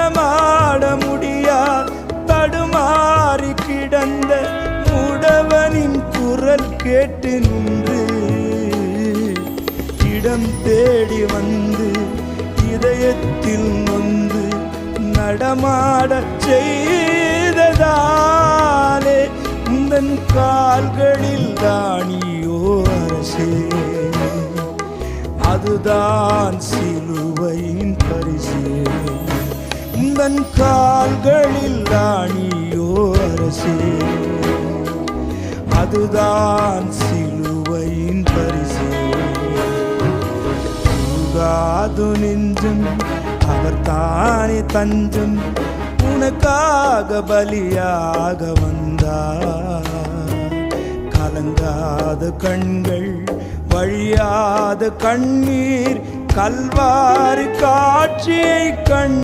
நடமாட முடியா தடுமாறி கிடந்த முடவனின் குரல் கேட்டு நின்று இடம் தேடி வந்து இதயத்தில் நொந்து நடமாட செய்ததாலே உந்தன் கால்களில் தானியோ அரசே, அதுதான் சிலுவையின் பரிசே. உந்தன் கால்களில் தானியோ அரசே, அதுதான் சிலுவையின் பரிசே. தூங்காது நெஞ்சும் அவர் தானே தஞ்சம், உனக்காக பலியாக வந்தார். கலங்காத கண்கள் வழியாத கண்ணீர் கல்வாரி காட்சியை கண்